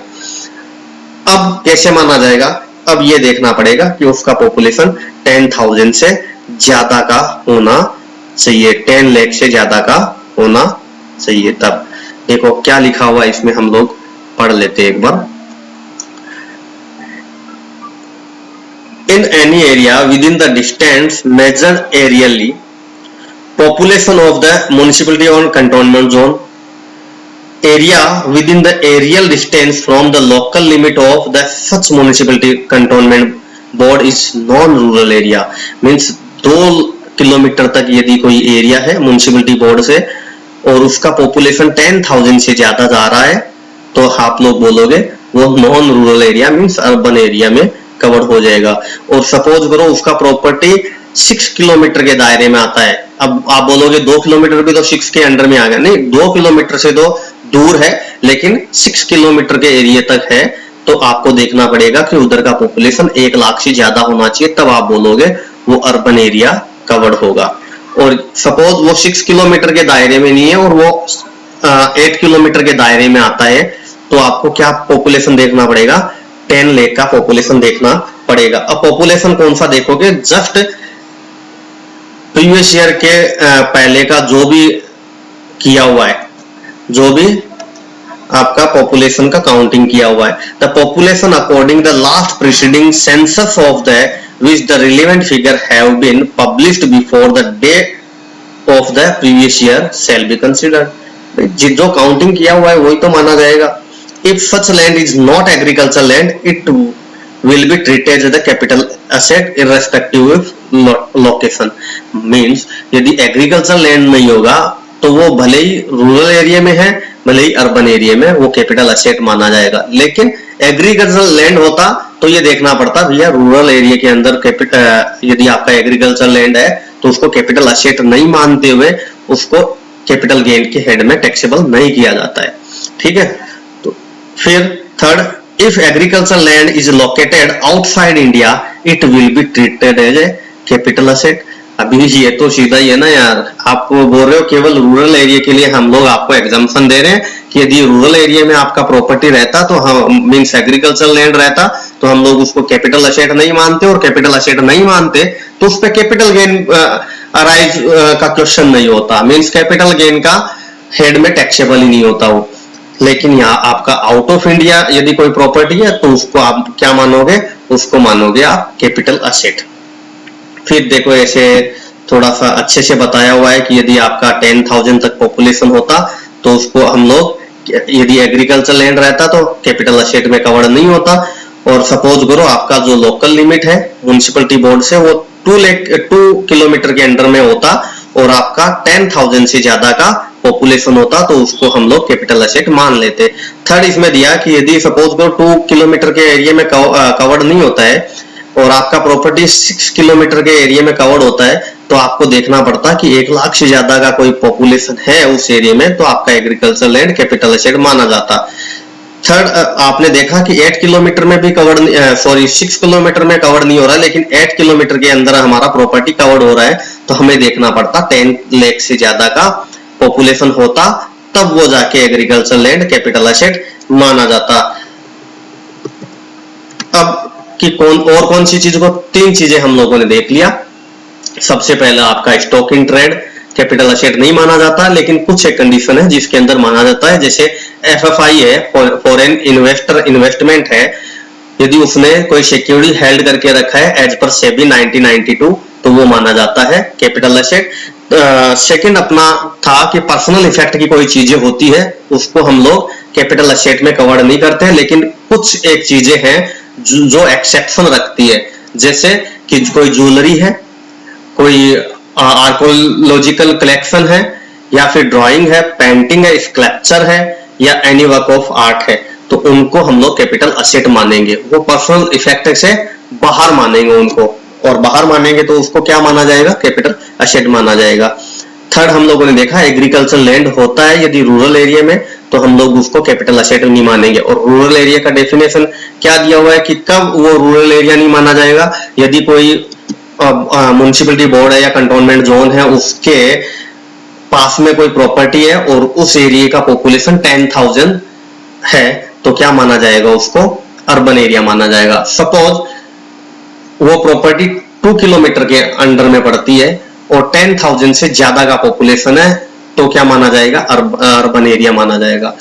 अब कैसे माना जाएगा? अब ये देखना पड़ेगा कि उसका पॉपुलेशन 10,000 से ज्यादा का होना चाहिए, 10 लाख से ज्यादा का होना चाहिए। तब देखो क्या लिखा हुआ है इसमें, हम लोग पढ़ लेते एक बार। In any area within the distance measured aerially, population of the municipality or cantonment zone, area within the aerial distance from the local limit of the such municipality cantonment board is non-rural area. Means 2 kilometre तक यदि कोई area है municipality board से और उसका population 10,000 से ज्यादा जा रहा है, तो आप लोग बोलोगे वो non rural area means urban area में कवर हो जाएगा। और सपोज करो उसका प्रॉपर्टी 6 किलोमीटर के दायरे में आता है। अब आप बोलोगे 2 किलोमीटर भी तो 6 के अंडर में आ गया। नहीं, 2 किलोमीटर से तो दूर है, लेकिन 6 किलोमीटर के एरिया तक है, तो आपको देखना पड़ेगा कि उधर का पॉपुलेशन 1 लाख से ज्यादा होना चाहिए, तब आप बोलोगे वो अर्बन एरिया कवर्ड होगा। और सपोज वो 6 किलोमीटर के दायरे में नहीं है और वो 8 किलोमीटर के दायरे में आता है, तो आपको क्या पॉपुलेशन देखना पड़ेगा? 10 लाख का पॉपुलेशन देखना पड़ेगा। अब पॉपुलेशन कौन सा देखोगे? जस्ट प्रीवियस ईयर के पहले का जो भी किया हुआ है, जो भी आपका पॉपुलेशन का काउंटिंग किया हुआ है, the population according the last preceding census of the which the relevant figure have been published before the date of the previous year shall be considered. जो काउंटिंग किया हुआ है वही तो माना जाएगा। If such land is not agriculture land, it will be treated as a capital asset irrespective of location। Means यदि agriculture land नहीं होगा तो वो भले ही रूरल एरिया में है, भले ही अर्बन एरिया में, वो कैपिटल असेट माना जाएगा। लेकिन एग्रीकल्चर लैंड होता तो ये देखना पड़ता भैया रूरल एरिया के अंदर यदि आपका एग्रीकल्चर लैंड है तो उसको कैपिटल असेट नहीं मानते हुए उसको कैपिटल गेन के हेड में टैक्सेबल नहीं किया जाता है। ठीक है, तो फिर third, if agricultural land is located outside India, it will be treated as a capital asset। अभी ये तो सीधा ही है ना यार, आप बोल रहे हो केवल रूरल एरिया के लिए हम लोग आपको एग्जाम्पशन दे रहे हैं कि यदि रूरल एरिया में आपका प्रॉपर्टी रहता तो हम मीन्स एग्रीकल्चर लैंड रहता तो हम लोग उसको कैपिटल असेट नहीं मानते, और कैपिटल असेट नहीं मानते तो उस पर कैपिटल गेन अराइज का क्वेश्चन नहीं होता, मीन्स कैपिटल गेन का हेड में टैक्सेबल ही नहीं होता वो। लेकिन यहाँ आपका आउट ऑफ इंडिया यदि कोई प्रॉपर्टी है तो उसको आप क्या मानोगे, उसको मानोगे आप कैपिटल असेट। फिर देखो ऐसे थोड़ा सा अच्छे से बताया हुआ है कि यदि आपका 10,000 तक पॉपुलेशन होता तो उसको हम लोग, यदि एग्रीकल्चर लैंड रहता तो कैपिटल असेट में कवर नहीं होता। और सपोज करो आपका जो लोकल लिमिट है म्युनिसिपैलिटी बोर्ड से वो 2 किलोमीटर के अंडर में होता और आपका 10,000 से ज्यादा का पॉपुलेशन होता तो उसको हम लोग कैपिटल असेट मान लेते। थर्ड इसमें दिया कि यदि सपोज करो 2 किलोमीटर के एरिया में कवर्ड नहीं होता है और आपका प्रॉपर्टी 6 किलोमीटर के एरिया में कवर्ड होता है तो आपको देखना पड़ता कि 1 लाख से ज्यादा का कोई पॉपुलेशन है उस एरिया में तो आपका एग्रीकल्चर लैंड कैपिटल असेट माना जाता। थर्ड आपने देखा कि 8 किलोमीटर में भी कवर्ड, 6 किलोमीटर में कवर्ड नहीं हो रहा है, लेकिन 8 किलोमीटर के अंदर हमारा प्रॉपर्टी कवर्ड हो रहा है तो हमें देखना पड़ता 10 लाख से ज्यादा का पॉपुलेशन होता तब वो जाके एग्रीकल्चर लैंड कैपिटल असेट माना जाता। अब कि कौन सी चीज को, 3 चीजें हम लोगों ने देख लिया। सबसे पहला आपका stock in trade capital asset नहीं माना जाता, लेकिन कुछ एक कंडीशन है जिसके अंदर माना जाता है, जैसे एफएफआई है, फॉरेन इन्वेस्टर इन्वेस्टमेंट है, यदि उसने कोई सिक्योरिटी हेल्ड करके रखा है एज पर सेबी 1992 तो वो माना जाता है कैपिटल असेट। सेकंड अपना था कि पर्सनल इफेक्ट की कोई चीजें होती है उसको हम लोग कैपिटल असेट में कवर नहीं करते हैं, लेकिन कुछ एक चीजें हैं जो एक्सेप्शन रखती है, जैसे कि कोई ज्वेलरी है, कोई आर्कोलॉजिकल कलेक्शन है, या फिर ड्राइंग है, पेंटिंग है, स्कल्पचर है, या एनी वर्क ऑफ आर्ट है, तो उनको हम लोग कैपिटल असेट मानेंगे। वो पर्सनल इफेक्ट से बाहर मानेंगे उनको, और बाहर मानेंगे तो उसको क्या माना जाएगा, कैपिटल असेट माना जाएगा। थर्ड हम लोगों ने देखा एग्रीकल्चर लैंड होता है यदि रूरल एरिया में तो हम लोग उसको कैपिटल असेट नहीं मानेंगे। और रूरल एरिया का डेफिनेशन क्या दिया हुआ है कि कब वो रूरल एरिया नहीं माना जाएगा, यदि कोई म्युनिसिपैलिटी बोर्ड है या कंटोनमेंट जोन है उसके पास में कोई प्रॉपर्टी है और उस एरिया का पॉपुलेशन 10,000 है तो क्या माना जाएगा, उसको अर्बन एरिया माना जाएगा। सपोज वो प्रॉपर्टी 2 किलोमीटर के अंडर में पड़ती है और 10,000 से ज्यादा का पॉपुलेशन है तो क्या माना जाएगा, अर्बन एरिया माना जाएगा।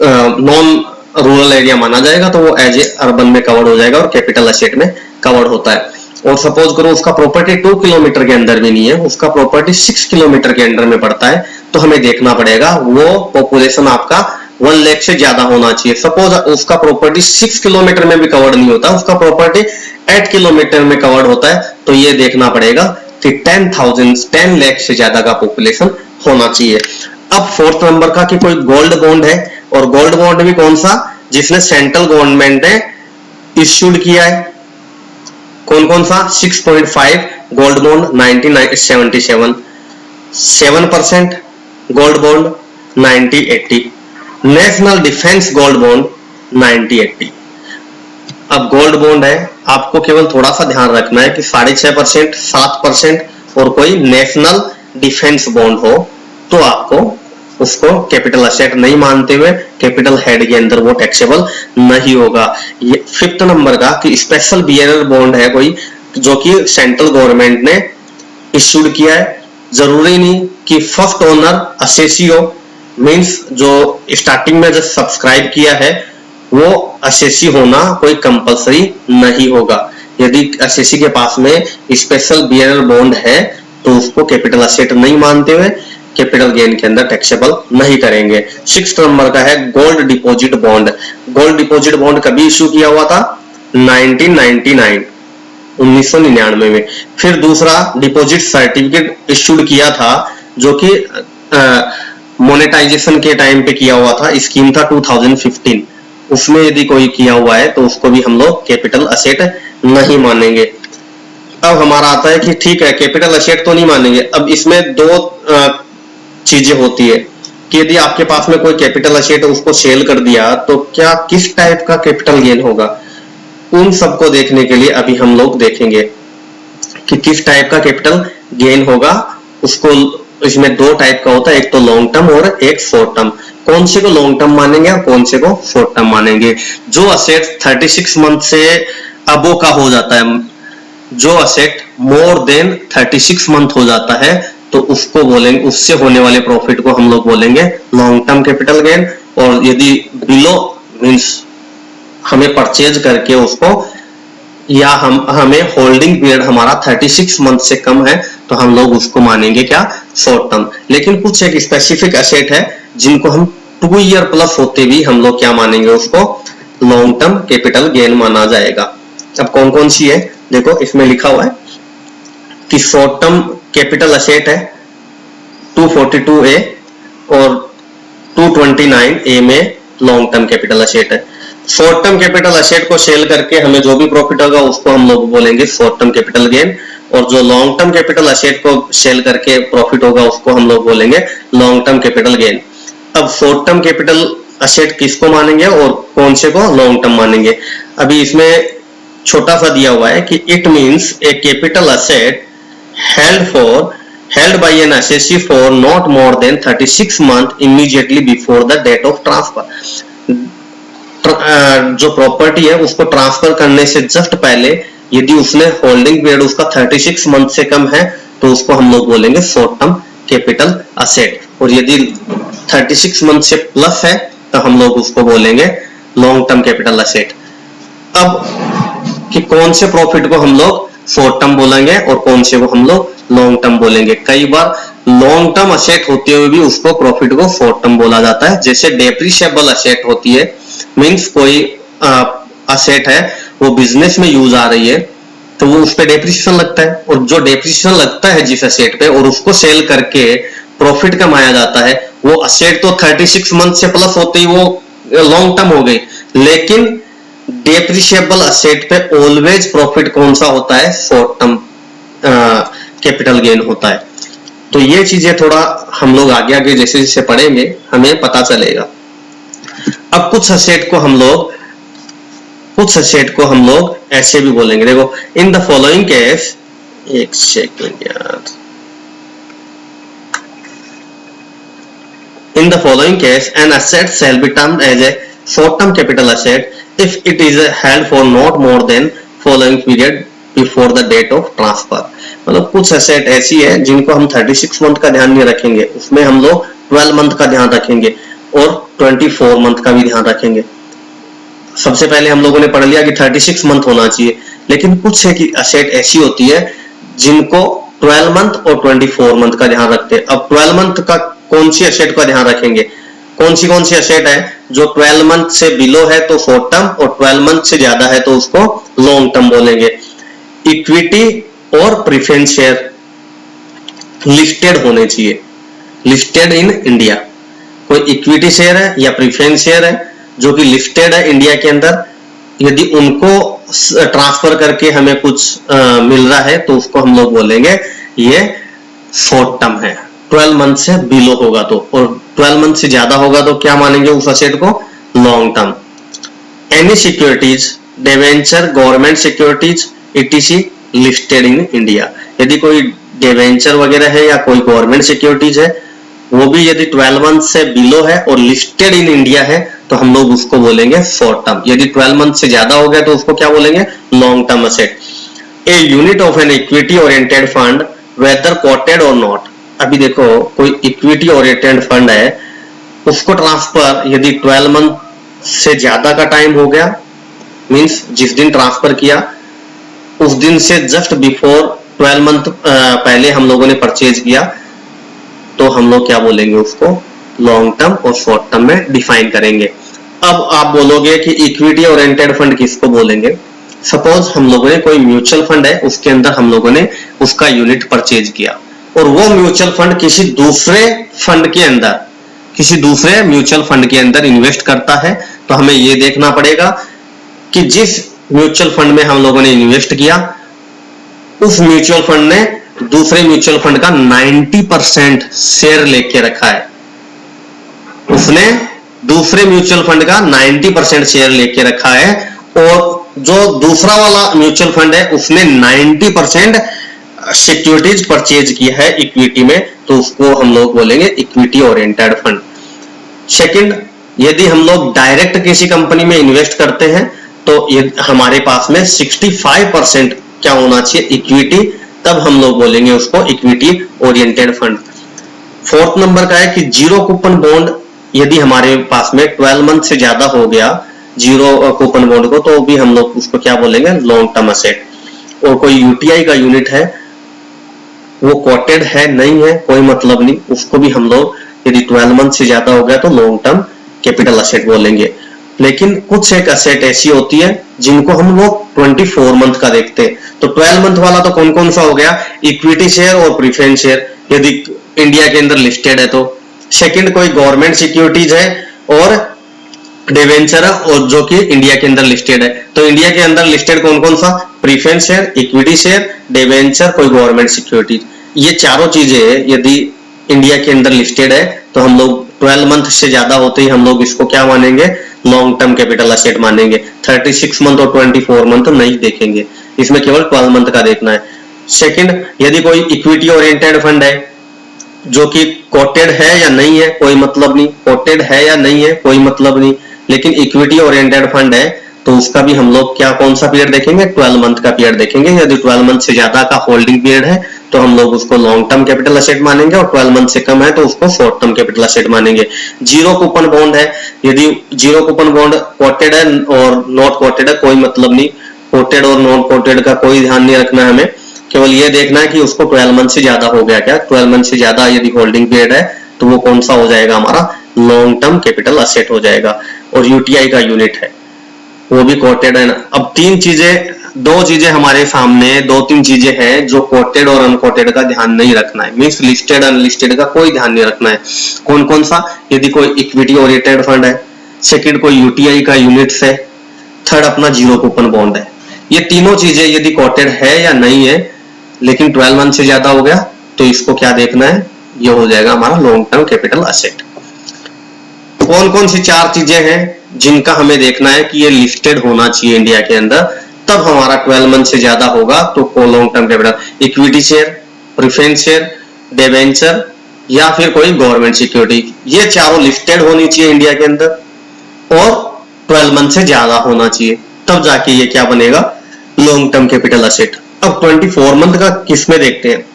नॉन रूरल एरिया माना जाएगा तो वो एज ए अर्बन में कवर हो जाएगा और कैपिटल असेट में कवर होता है। और सपोज करो उसका प्रॉपर्टी 2 किलोमीटर के अंदर भी नहीं है, उसका प्रॉपर्टी 6 किलोमीटर के अंडर में पड़ता है तो हमें देखना पड़ेगा वो पॉपुलेशन आपका 1 लाख से ज्यादा होना चाहिए। सपोज उसका प्रॉपर्टी 6 किलोमीटर में भी कवर्ड नहीं होता, उसका प्रॉपर्टी 8 किलोमीटर में कवर्ड होता है तो ये देखना पड़ेगा कि 10 लाख से ज्यादा का पॉपुलेशन होना चाहिए। अब 4th नंबर का कि कोई गोल्ड बॉन्ड है, और गोल्ड बॉन्ड भी कौन सा, जिसने सेंट्रल गवर्नमेंट ने इश्यूड किया है। कौन कौन सा, 6.5 gold bond 1977, 7% gold bond 1980, national defence gold bond 1980। अब गोल्ड बॉन्ड है, आपको केवल थोड़ा सा ध्यान रखना है कि 6.5%, 7% और कोई नेशनल डिफेंस बॉन्ड हो तो आपको उसको कैपिटल असेट नहीं मानते हुए कैपिटल हेड के अंदर वो टैक्सेबल नहीं होगा। ये 5th नंबर का कि स्पेशल बियरर बॉन्ड है कोई जो कि सेंट्रल गवर्नमेंट ने इश्यूड किया है, जरूरी नहीं कि फर्स्ट ओनर असेसी हो, मींस जो स्टार्टिंग में जो सब्सक्राइब किया है वो असेसी होना कोई कंपलसरी नहीं होगा। यदि असेसी के पास में स्पेशल बियरर बॉन्ड है तो उसको कैपिटल असेट नहीं मानते हुए कैपिटल गेन के अंदर टैक्सेबल नहीं करेंगे। 6 नंबर का है gold deposit bond. Gold deposit bond कभी इश्यू किया हुआ था? 1999 में। फिर दूसरा डिपॉजिट सर्टिफिकेट इश्यूड किया था जो कि मोनेटाइजेशन के टाइम पे किया हुआ था, स्कीम था 2015, उसमें यदि कोई किया हुआ है तो उसको भी हम लोग कैपिटल असेट नहीं मानेंगे। अब हमारा आता है कि ठीक है कैपिटल असेट तो नहीं मानेंगे। अब इसमें दो चीजें होती है कि यदि आपके पास में कोई कैपिटल असेट है उसको सेल कर दिया तो क्या किस टाइप का कैपिटल गेन होगा, उन सबको देखने के लिए अभी हम लोग देखेंगे कि किस टाइप का कैपिटल गेन होगा। उसको इसमें दो टाइप का होता है, एक तो लॉन्ग टर्म और एक शॉर्ट टर्म। कौन से को लॉन्ग टर्म मानेंगे और कौन से को शॉर्ट टर्म मानेंगे? जो असेट 36 मंथ से अबो का हो जाता है, जो असेट मोर देन 36 मंथ हो जाता है तो उसको बोलेंगे, उससे होने वाले प्रॉफिट को हम लोग बोलेंगे लॉन्ग टर्म कैपिटल गेन। और यदि बिलो मींस हमें परचेज करके उसको या हमें होल्डिंग पीरियड हमारा 36 मंथ से कम है तो हम लोग उसको मानेंगे क्या? Short term. लेकिन कुछ एक स्पेसिफिक एसेट है जिनको हम 2 ईयर प्लस होते भी हम लोग क्या मानेंगे? उसको लॉन्ग टर्म कैपिटल गेन माना जाएगा। अब कौन कौन सी है देखो, इसमें लिखा हुआ है कि शॉर्ट टर्म कैपिटल एसेट है 242A और 229A में लॉन्ग टर्म कैपिटल एसेट है। शॉर्ट टर्म कैपिटल एसेट को सेल करके हमें जो भी प्रॉफिट होगा उसको हम लोग बोलेंगे शॉर्ट टर्म कैपिटल गेन, और जो लॉन्ग टर्म कैपिटल एसेट को सेल करके प्रॉफिट होगा उसको हम लोग बोलेंगे लॉन्ग टर्म कैपिटल गेन। अब शॉर्ट टर्म कैपिटल एसेट किसको मानेंगे और कौन से को लॉन्ग टर्म मानेंगे? अभी इसमें छोटा सा दिया हुआ है कि it means A capital asset held by an assessee for not more than 36 months immediately before the date of transfer। जो प्रॉपर्टी है उसको ट्रांसफर करने से जस्ट पहले यदि उसने होल्डिंग पीरियड उसका 36 मंथ से कम है तो उसको हम लोग बोलेंगे शॉर्ट टर्म कैपिटल एसेट, और यदि 36 मंथ से प्लस है तो हम लोग उसको बोलेंगे लॉन्ग टर्म कैपिटल एसेट। अब कि कौन से प्रॉफिट को हम लोग शॉर्ट टर्म बोलेंगे और कौन से को हम लोग लॉन्ग टर्म बोलेंगे? कई बार लॉन्ग टर्म एसेट होते हुए भी उसको प्रॉफिट को शॉर्ट टर्म बोला जाता है। जैसे डेप्रिशिएबल एसेट होती है, मींस कोई एसेट है वो बिजनेस में यूज आ रही है तो वो उस पे डेप्रिसिएशन लगता है, और जो डेप्रिसिएशन लगता है जिस एसेट पे और उसको सेल करके प्रॉफिट कमाया जाता है, वो एसेट तो 36 मंथ से प्लस होते ही वो लॉन्ग टर्म हो गई। लेकिन डेप्रिशिएबल एसेट पे ऑलवेज प्रॉफिट कौन सा होता है? शॉर्ट टर्म कैपिटल गेन होता है। तो ये चीजें थोड़ा हम लोग आगे आगे जैसे जैसे पढ़ेंगे हमें पता चलेगा। अब कुछ एसेट को हम लोग ऐसे भी बोलेंगे, देखो इन द फॉलोइंग केस, एक सेकंड यार, in the following case an asset shall be termed as a short term capital asset if it is held for not more than following period before the date of transfer। मतलब कुछ asset ऐसी है जिनको हम 36 month का ध्यान नहीं रखेंगे, उसमें हम लोग 12 मंथ का ध्यान रखेंगे और 24 मंथ का भी ध्यान रखेंगे। सबसे पहले हम लोगों ने पढ़ लिया कि 36 मंथ होना चाहिए, लेकिन कुछ है कि एसेट ऐसी होती है जिनको 12 मंथ और 24 मंथ का ध्यान रखते हैं। अब 12 मंथ का कौन सी एसेट का ध्यान रखेंगे? कौन सी एसेट है जो 12 मंथ से बिलो है तो शॉर्ट टर्म, और 12 मंथ से ज्यादा है तो उसको लॉन्ग टर्म बोलेंगे। इक्विटी और प्रेफरेंस शेयर लिस्टेड होने चाहिए, लिस्टेड इन इंडिया। कोई इक्विटी शेयर है या प्रेफरेंस शेयर है जो कि लिस्टेड है इंडिया के अंदर, यदि उनको ट्रांसफर करके हमें कुछ मिल रहा है तो उसको हम लोग बोलेंगे ये शॉर्ट टर्म है। 12 मंथ से बिलो होगा तो, और 12 मंथ से ज्यादा होगा तो क्या मानेंगे उस एसेट को? Long term. Any securities, debenture, government securities etc listed in India, यदि कोई डिवेंचर वगैरह है या कोई गवर्नमेंट सिक्योरिटीज है वो भी यदि 12 मंथ से बिलो है और लिस्टेड इन इंडिया है तो हम लोग उसको बोलेंगे शॉर्ट टर्म। यदि 12 मंथ से ज्यादा हो गया तो उसको क्या बोलेंगे? Long term asset. A unit of an equity oriented fund whether quoted और नॉट। अभी देखो कोई इक्विटी ओरिएंटेड फंड है, उसको ट्रांसफर यदि 12 मंथ से ज्यादा का टाइम हो गया, मींस जिस दिन ट्रांसफर किया उस दिन से जस्ट बिफोर 12 मंथ पहले हम लोगों ने परचेज किया, तो हम लोग क्या बोलेंगे उसको लॉन्ग टर्म और शॉर्ट टर्म में डिफाइन करेंगे। अब आप बोलोगे कि इक्विटी ओरिएंटेड फंड किसको बोलेंगे। सपोज हम लोगों ने कोई म्यूचुअल फंड है, उसके अंदर हम लोगों ने उसका यूनिट परचेज किया और वो म्यूचुअल फंड किसी दूसरे फंड के अंदर, किसी दूसरे म्यूचुअल फंड के अंदर इन्वेस्ट करता है, तो हमें ये देखना पड़ेगा कि जिस म्यूचुअल फंड में हम लोगों ने इन्वेस्ट किया उस म्यूचुअल फंड ने दूसरे म्यूचुअल फंड का 90% शेयर लेके रखा है, उसने दूसरे म्यूचुअल फंड का 90% शेयर लेके रखा है, और जो दूसरा वाला म्यूचुअल फंड है उसने 90% सिक्योरिटीज परचेज किया है इक्विटी में, तो उसको हम लोग बोलेंगे इक्विटी ओरिएंटेड फंड। सेकंड, यदि हम लोग डायरेक्ट किसी कंपनी में इन्वेस्ट करते हैं तो ये हमारे पास में 65% क्या होना चाहिए इक्विटी, तब हम लोग बोलेंगे उसको equity oriented fund. Fourth number का है कि जीरो कूपन बॉन्ड, यदि हमारे पास में 12 मंथ से ज्यादा हो गया जीरो कूपन बॉन्ड को, तो भी हम लोग उसको क्या बोलेंगे लॉन्ग टर्म एसेट। और कोई यूटीआई का यूनिट है, वो कोटेड है नहीं है कोई मतलब नहीं, उसको भी हम लोग यदि 12 मंथ से ज्यादा हो गया तो लॉन्ग टर्म कैपिटल एसेट बोलेंगे। लेकिन कुछ एक एसेट ऐसी होती है जिनको हम लोग 24 मंथ का देखते हैं, तो 12 मंथ वाला तो कौन कौन सा हो गया, इक्विटी शेयर और प्रीफरेंस शेयर यदि इंडिया के अंदर लिस्टेड है तो। सेकंड, कोई गवर्नमेंट सिक्योरिटीज है और डिवेंचर है और जो कि इंडिया के अंदर लिस्टेड है, तो इंडिया के अंदर लिस्टेड कौन कौन सा, preference share, equity share, debenture, कोई गवर्नमेंट सिक्योरिटीज। ये चारों चीजें यदि इंडिया के अंदर लिस्टेड है तो हम लोग 12 मंथ से ज्यादा होते ही हम लोग इसको क्या मानेंगे लॉन्ग टर्म कैपिटल एसेट मानेंगे। 36 मंथ और 24 मंथ नहीं देखेंगे, इसमें केवल 12 मंथ का देखना है। सेकंड, यदि कोई इक्विटी ओरिएंटेड फंड है जो कि कोटेड है या नहीं है कोई मतलब नहीं, कोटेड है या नहीं है कोई मतलब नहीं, लेकिन इक्विटी ओरिएंटेड फंड है तो उसका भी हम लोग क्या कौन सा पीरियड देखेंगे 12 मंथ का पीरियड देखेंगे। यदि 12 मंथ से ज्यादा का होल्डिंग पीरियड है तो हम लोग उसको लॉन्ग टर्म कैपिटल एसेट मानेंगे, और 12 मंथ से कम है तो उसको शॉर्ट टर्म कैपिटल एसेट मानेंगे। जीरो कूपन बॉन्ड है, यदि जीरो कूपन बॉन्ड कोटेड है और नॉट कोटेड है कोई मतलब नहीं, कोटेड और नॉट कोटेड का कोई ध्यान नहीं रखना है हमें, केवल ये देखना है कि उसको 12 मंथ से ज्यादा हो गया क्या। 12 मंथ से ज्यादा यदि होल्डिंग पीरियड है तो वो कौन सा हो जाएगा हमारा लॉन्ग टर्म कैपिटल एसेट हो जाएगा। और यूटीआई का यूनिट है वो भी कोटेड है ना। अब दो चीजें हमारे सामने, 2-3 चीजें हैं जो कोटेड और अनकोटेड का ध्यान नहीं रखना है, मींस लिस्टेड अनलिस्टेड का कोई ध्यान नहीं रखना है। कौन कौन सा, यदि कोई इक्विटी ओरिएंटेड फंड है, सेकंड कोई यूटीआई का यूनिट्स है, थर्ड अपना जीरो कूपन बॉन्ड है। ये तीनों चीजें यदि कोटेड है या नहीं है लेकिन 12 मंथ से ज्यादा हो गया तो इसको क्या देखना है, ये हो जाएगा हमारा लॉन्ग टर्म कैपिटल एसेट। कौन कौन सी 4 चीजें हैं जिनका हमें देखना है कि ये लिस्टेड होना चाहिए इंडिया के अंदर, तब हमारा 12 मंथ से ज्यादा होगा तो long term capital, equity share, preference share, debenture या फिर कोई गवर्नमेंट सिक्योरिटी, ये चारों लिस्टेड होनी चाहिए इंडिया के अंदर और 12 मंथ से ज्यादा होना चाहिए, तब जाके ये क्या बनेगा लॉन्ग टर्म कैपिटल एसेट। अब 24 मंथ का किसमें देखते हैं।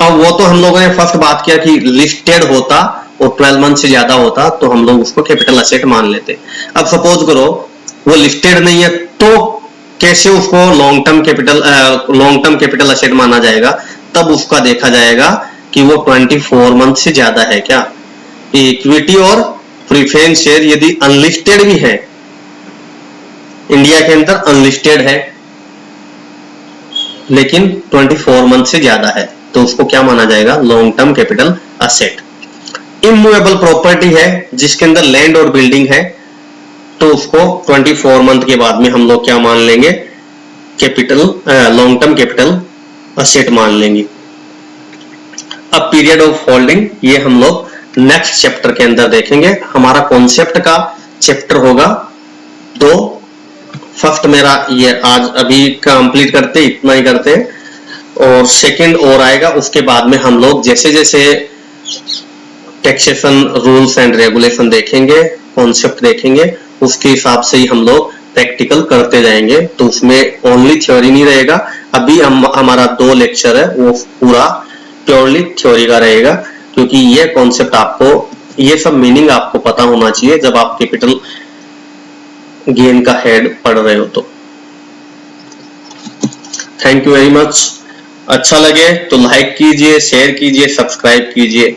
अब वो तो हम लोगों ने फर्स्ट बात किया कि लिस्टेड होता और 12 मंथ से ज्यादा होता तो हम लोग उसको कैपिटल एसेट मान लेते। अब सपोज करो वो लिस्टेड नहीं है तो कैसे उसको लॉन्ग टर्म कैपिटल एसेट माना जाएगा, तब उसका देखा जाएगा कि वो 24 मंथ से ज्यादा है क्या। इक्विटी और प्रेफरेंस शेयर यदि अनलिस्टेड भी है, इंडिया के अंदर अनलिस्टेड है लेकिन 24 मंथ से ज्यादा है तो उसको क्या माना जाएगा long term capital asset. Immovable property है जिसके अंदर लैंड और बिल्डिंग है तो उसको 24 मंथ के बाद में हम लोग क्या मान लेंगे capital long term capital asset मान लेंगे। अब पीरियड ऑफ होल्डिंग ये हम लोग नेक्स्ट चैप्टर के अंदर देखेंगे। हमारा कॉन्सेप्ट का चैप्टर होगा 2। फर्स्ट मेरा ये आज अभी कंप्लीट करते इतना ही करते और सेकंड और आएगा, उसके बाद में हम लोग जैसे जैसे टैक्सेशन रूल्स एंड रेगुलेशन देखेंगे, कॉन्सेप्ट देखेंगे, उसके हिसाब से ही हम लोग प्रैक्टिकल करते जाएंगे, तो उसमें ओनली थ्योरी नहीं रहेगा। अभी हमारा 2 लेक्चर है वो पूरा प्योरली थ्योरी का रहेगा, क्योंकि ये कॉन्सेप्ट आपको, ये सब मीनिंग आपको पता होना चाहिए जब आप कैपिटल गेन का हेड पढ़ रहे हो तो। Thank you very much. अच्छा लगे तो लाइक कीजिए, शेयर कीजिए, सब्सक्राइब कीजिए।